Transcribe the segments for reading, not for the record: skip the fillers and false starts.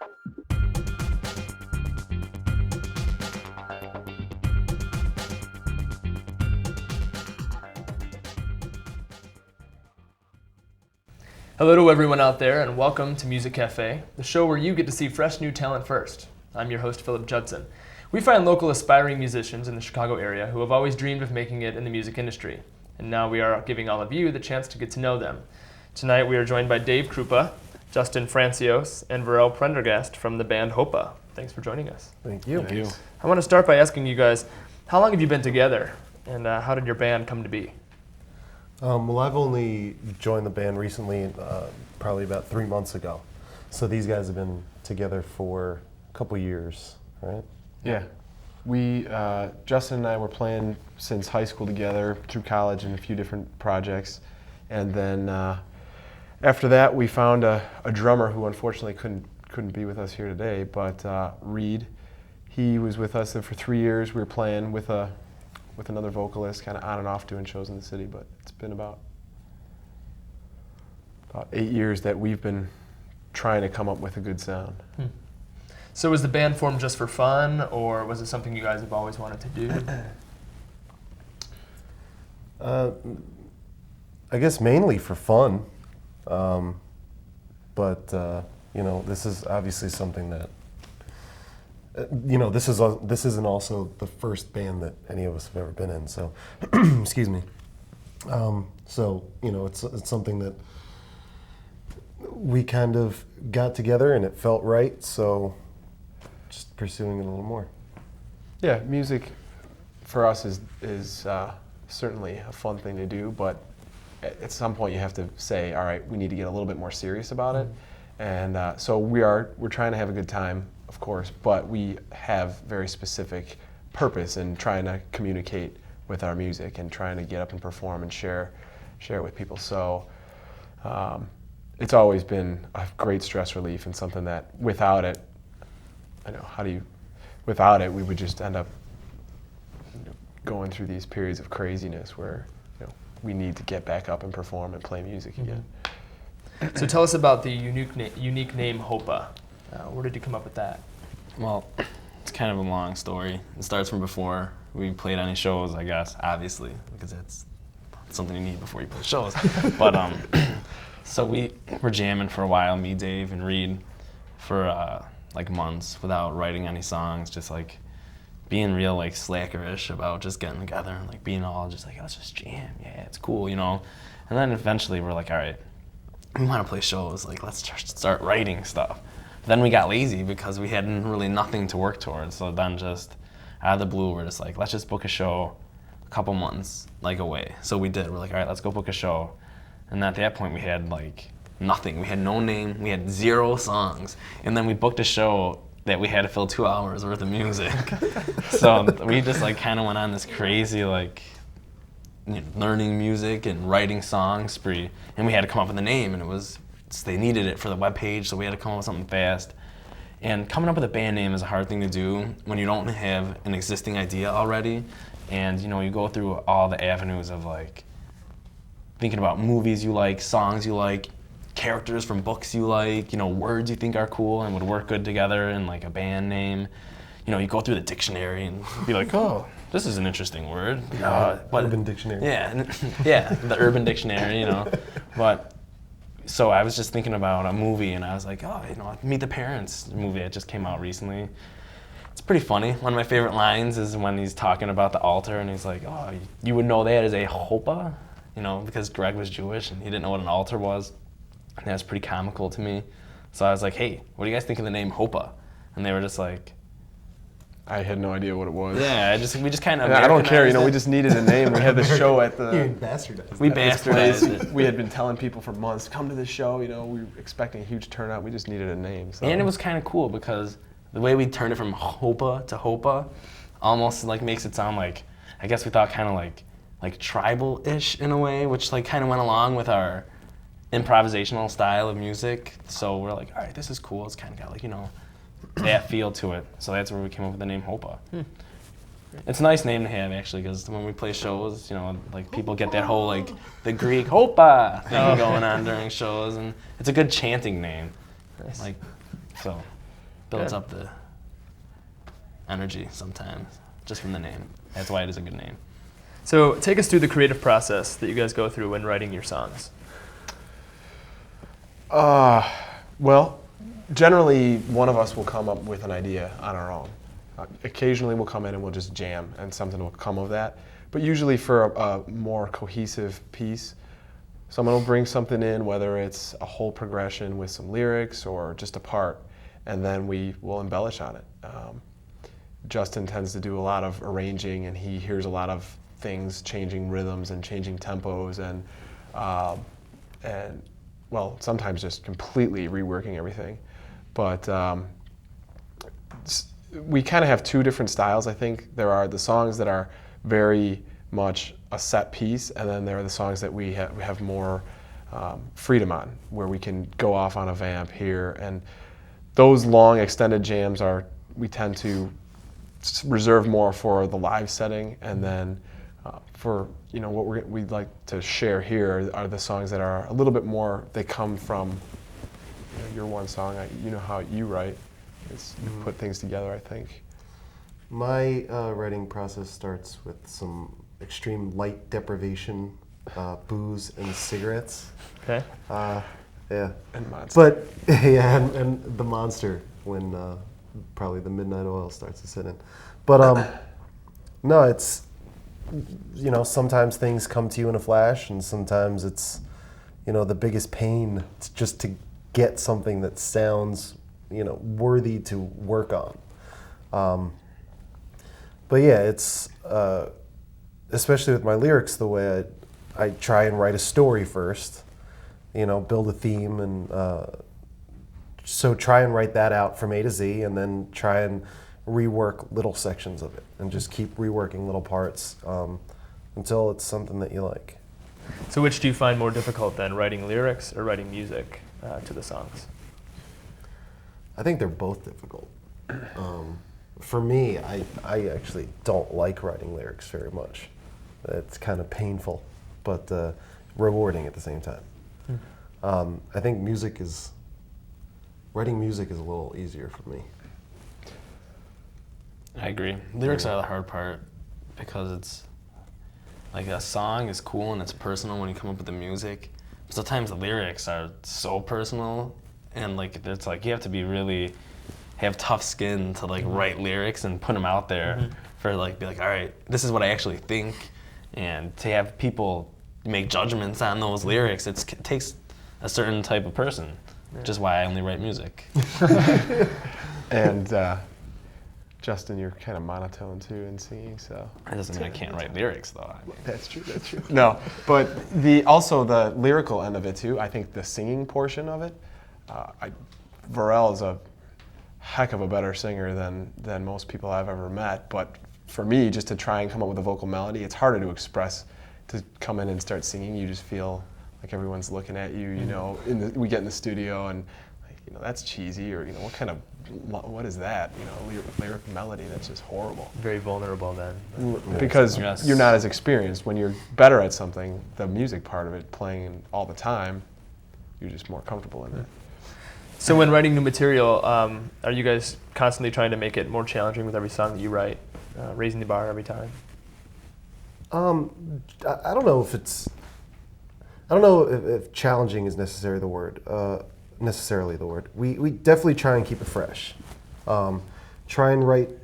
Hello to everyone out there, and welcome to Music Cafe, the show where you get to see fresh new talent first. I'm your host, Philip Judson. We find local aspiring musicians in the Chicago area who have always dreamed of making it in the music industry, and now we are giving all of you the chance to get to know them. Tonight we are joined by Dave Krupa, Justin Francios, and Varel Prendergast from the band Hopah. Thanks for joining us. Thank you. Thank you. I want to start by asking you guys, how long have you been together, and how did your band come to be? Well, I've only joined the band recently, probably about 3 months ago. So these guys have been together for a couple years, right? Yeah. Justin and I were playing since high school together, through college and a few different projects. And then after that, we found a drummer who unfortunately couldn't be with us here today, but Reed. He was with us for 3 years. We were playing with another vocalist, kind of on and off doing shows in the city, but it's been about 8 years that we've been trying to come up with a good sound. So was the band formed just for fun, or was it something you guys have always wanted to do? I guess mainly for fun, but this is obviously something that this isn't also the first band that any of us have ever been in. So, excuse me. It's something that we kind of got together and it felt right. So, just pursuing it a little more. Yeah, music for us is certainly a fun thing to do, but at some point you have to say, all right, we need to get a little bit more serious about it. And so we're trying to have a good time, of course, but we have very specific purpose in trying to communicate with our music and trying to get up and perform and share it with people. So it's always been a great stress relief and something that without it, we would just end up going through these periods of craziness where we need to get back up and perform and play music again. So tell us about the unique name Hopah. Where did you come up with that? Well, it's kind of a long story. It starts from before we played any shows, I guess, obviously, because that's something you need before you play shows. But so we were jamming for a while, me, Dave, and Reed, for months without writing any songs, just being real slackerish about just getting together and being all just let's just jam, yeah, it's cool, And then eventually we're like, all right, we want to play shows, let's start writing stuff. Then we got lazy because we had really nothing to work towards. So then just out of the blue, we're just let's just book a show a couple months away. So we did. We're like, all right, let's go book a show. And at that point we had nothing. We had no name. We had 0 songs. And then we booked a show that we had to fill 2 hours worth of music. So we just kind of went on this crazy learning music and writing songs spree. And we had to come up with a name, and they needed it for the webpage, so we had to come up with something fast. And coming up with a band name is a hard thing to do when you don't have an existing idea already. And you go through all the avenues of thinking about movies you like, songs you like, characters from books you like, words you think are cool and would work good together in a band name. You go through the dictionary and be like, oh, this is an interesting word. But Urban Dictionary. Yeah, the Urban Dictionary, But so I was just thinking about a movie, and I was like, Meet the Parents movie that just came out recently. It's pretty funny. One of my favorite lines is when he's talking about the altar, and he's like, oh, you would know that as a Hopah, because Greg was Jewish, and he didn't know what an altar was. And that was pretty comical to me. So I was like, hey, what do you guys think of the name Hopah? And they were just like, I had no idea what it was. yeah, we just kind of. I don't care. We just needed a name. We had this show at the. You bastardized. We bastardized it. We had been telling people for months, come to this show. We were expecting a huge turnout. We just needed a name. So. And it was kind of cool because the way we turned it from Hopah to Hopah almost makes it sound I guess we thought kind of like tribal-ish in a way, which kind of went along with our improvisational style of music. So we're like, all right, this is cool. It's kind of got that feel to it. So that's where we came up with the name Hopah. It's a nice name to have, actually, because when we play shows, people get that whole the Greek Hopah thing going on during shows, and it's a good chanting name. Nice. So builds Yeah. up the energy sometimes, just from the name. That's why it is a good name. So take us through the creative process that you guys go through when writing your songs. Well, generally one of us will come up with an idea on our own. Occasionally we'll come in and we'll just jam and something will come of that. But usually for a more cohesive piece, someone will bring something in, whether it's a whole progression with some lyrics or just a part, and then we will embellish on it. Justin tends to do a lot of arranging, and he hears a lot of things, changing rhythms and changing tempos, and well, sometimes just completely reworking everything. But we kind of have two different styles, I think. There are the songs that are very much a set piece, and then there are the songs that we have more freedom on, where we can go off on a vamp here. And those long extended jams we tend to reserve more for the live setting, and then for what we'd like to share here are the songs that are a little bit more. They come from your one song. You know how you write. You put things together, I think. My writing process starts with some extreme light deprivation, booze and cigarettes. Okay. Yeah. And Monster. But yeah, and the Monster when probably the midnight oil starts to sit in. But no, it's sometimes things come to you in a flash, and sometimes it's the biggest pain just to get something that sounds worthy to work on. But yeah, it's especially with my lyrics, the way I try and write a story first, build a theme, and so try and write that out from A to Z, and then try and rework little sections of it, and just keep reworking little parts until it's something that you like. So which do you find more difficult then, writing lyrics or writing music to the songs? I think they're both difficult. For me, I actually don't like writing lyrics very much. It's kind of painful, but rewarding at the same time. I think writing music is a little easier for me. I agree. Lyrics are the hard part, because it's like a song is cool and it's personal when you come up with the music. Sometimes the lyrics are so personal, and it's like you have to have tough skin to write lyrics and put them out there for be like, all right, this is what I actually think, and to have people make judgments on those lyrics, it takes a certain type of person, which is why I only write music. And Justin, you're kind of monotone too in singing, so. That doesn't mean I can't write lyrics, though. That's true. No, but also the lyrical end of it too. I think the singing portion of it, Varel is a heck of a better singer than most people I've ever met. But for me, just to try and come up with a vocal melody, it's harder to express. To come in and start singing, you just feel like everyone's looking at you. We get in the studio and that's cheesy, or what is that? Lyric melody. That's just horrible. Very vulnerable then. Because Yes. you're not as experienced. When you're better at something, the music part of it, playing all the time, you're just more comfortable in it. So when writing new material, are you guys constantly trying to make it more challenging with every song that you write, raising the bar every time? I don't know if challenging is necessarily the word. We definitely try and keep it fresh. Try and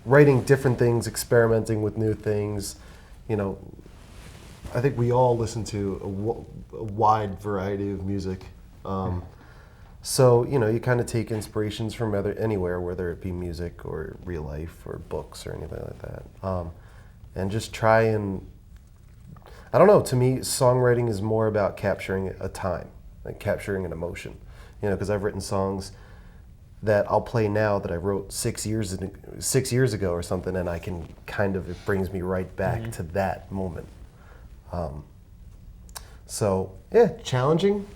writing different things, experimenting with new things. I think we all listen to a wide variety of music. So you kind of take inspirations from anywhere, whether it be music or real life or books or anything like that. And just try and, I don't know, to me, songwriting is more about capturing a time, capturing an emotion. Because I've written songs that I'll play now that I wrote 6 years ago or something, and I can it brings me right back to that moment. So yeah, challenging,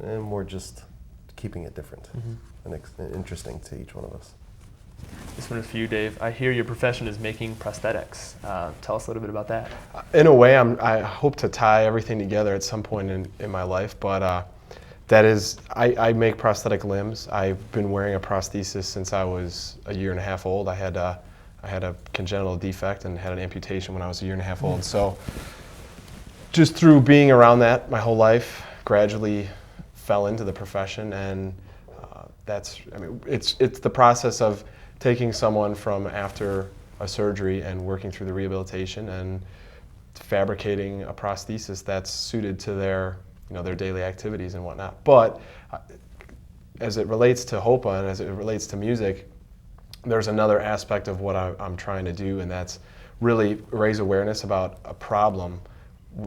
and more just keeping it different and interesting to each one of us. This one is for you, Dave. I hear your profession is making prosthetics. Tell us a little bit about that. In a way, I hope to tie everything together at some point in my life, but That is, I make prosthetic limbs. I've been wearing a prosthesis since I was a year and a half old. I had a congenital defect and had an amputation when I was a year and a half old. So just through being around that my whole life, gradually fell into the profession, and it's the process of taking someone from after a surgery and working through the rehabilitation and fabricating a prosthesis that's suited to their daily activities and whatnot. But as it relates to Hopah and as it relates to music, there's another aspect of what I'm trying to do, and that's really raise awareness about a problem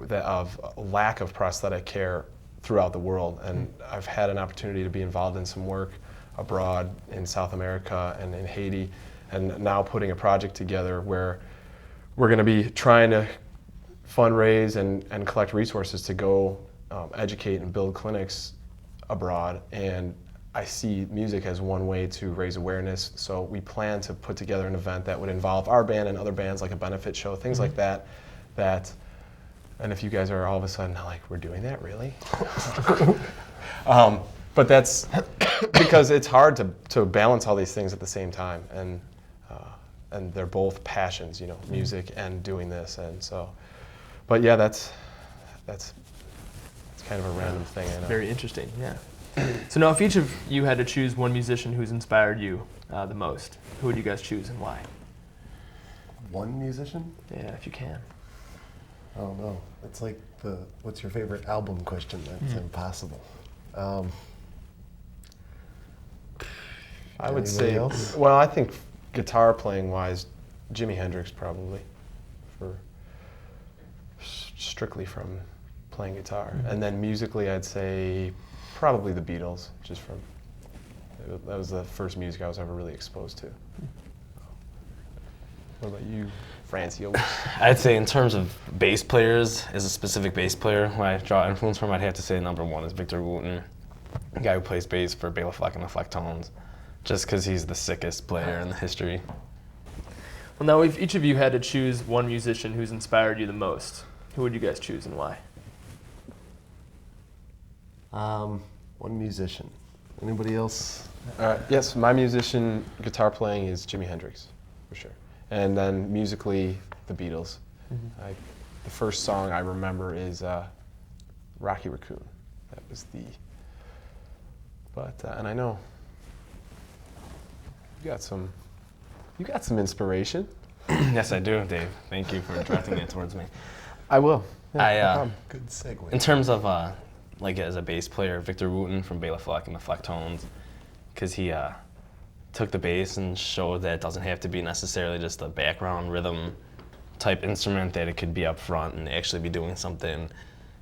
of lack of prosthetic care throughout the world. And I've had an opportunity to be involved in some work abroad in South America and in Haiti, and now putting a project together where we're going to be trying to fundraise and collect resources to go educate and build clinics abroad. And I see music as one way to raise awareness. So we plan to put together an event that would involve our band and other bands, like a benefit show, things like that. And if you guys are all of a sudden like, we're doing that, really? But that's because it's hard to balance all these things at the same time, and they're both passions, music and doing this, and so. But yeah, that's kind of a random thing. I know. Very interesting, yeah. So now, if each of you had to choose one musician who's inspired you the most, who would you guys choose and why? One musician? Yeah, if you can. I don't know. It's like what's your favorite album question? That's impossible. I would Anybody say, else? well, I think guitar playing wise, Jimi Hendrix probably, for strictly from playing guitar. And then musically, I'd say probably the Beatles, just from, that was the first music I was ever really exposed to. What about you, Francio? I'd say in terms of bass players, as a specific bass player, when I draw influence from, I'd have to say number one is Victor Wooten, the guy who plays bass for Bela Fleck and the Flecktones, just because he's the sickest player in the history. Well, now, if each of you had to choose one musician who's inspired you the most, who would you guys choose and why? One musician. Anybody else? Yes, my musician guitar playing is Jimi Hendrix, for sure. And then musically, the Beatles. The first song I remember is Rocky Raccoon. That was and I know you got some inspiration. Yes, I do, Dave. Thank you for directing it towards me. I will. Yeah, Good segue. In terms of like as a bass player, Victor Wooten from Bela Fleck and the Flecktones, because he took the bass and showed that it doesn't have to be necessarily just a background rhythm type instrument, that it could be up front and actually be doing something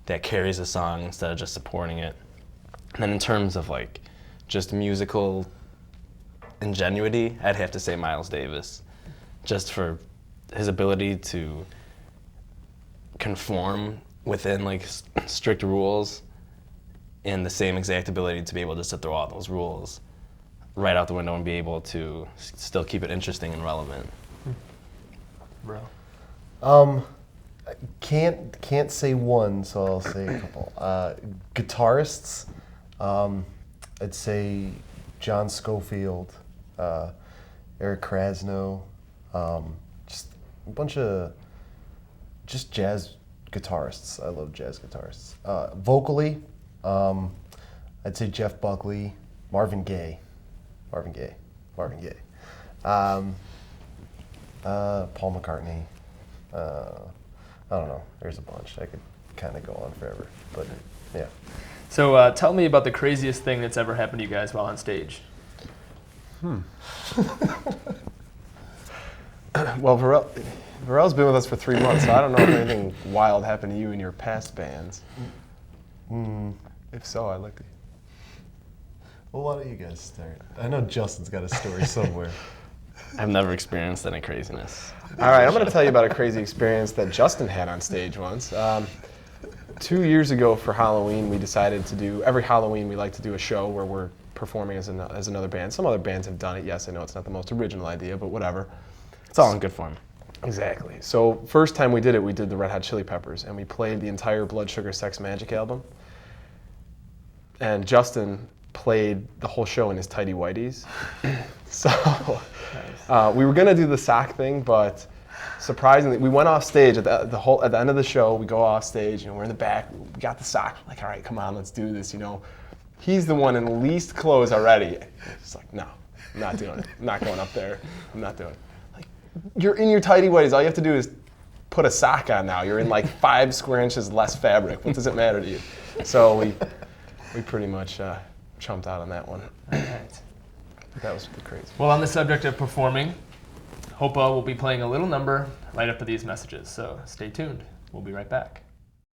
that carries a song instead of just supporting it. And then in terms of like just musical ingenuity, I'd have to say Miles Davis, just for his ability to conform within like strict rules, and the same exact ability to be able just to throw out those rules right out the window and be able to still keep it interesting and relevant. Bro. Can't say one, so I'll say a couple. Guitarists, I'd say John Scofield, Eric Krasno, just a bunch of just jazz guitarists. I love jazz guitarists. Vocally, I'd say Jeff Buckley, Marvin Gaye. Paul McCartney. I don't know. There's a bunch. I could kind of go on forever, but yeah. So tell me about the craziest thing that's ever happened to you guys while on stage. Well, Varel's been with us for 3 months, so I don't know if anything wild happened to you in your past bands. If so, I'd like to. Well, why don't you guys start? I know Justin's got a story somewhere. I've never experienced any craziness. All right, I'm going to tell you about a crazy experience that Justin had on stage once. 2 years ago for Halloween, we decided to do, every Halloween we like to do a show where we're performing as another band. Some other bands have done it. Yes, I know it's not the most original idea, but whatever. It's all in good fun. Exactly. So first time we did it, we did the Red Hot Chili Peppers, and we played the entire Blood Sugar Sex Magic album. and Justin played the whole show in his tighty whities. So we were gonna do the sock thing, but surprisingly, we went off stage at the end of the show. We go off stage, we're in the back. We got the sock. We're like, all right, come on, let's do this. He's the one in least clothes already. It's like, no, I'm not doing it. I'm not going up there. I'm not doing it. Like, you're in your tighty whities. All you have to do is put a sock on now. You're in like 5 square inches less fabric. What does it matter to you? So we pretty much chumped out on that one. All right. That was crazy. Well, on the subject of performing, Hopah will be playing a little number right after these messages, so stay tuned. We'll be right back.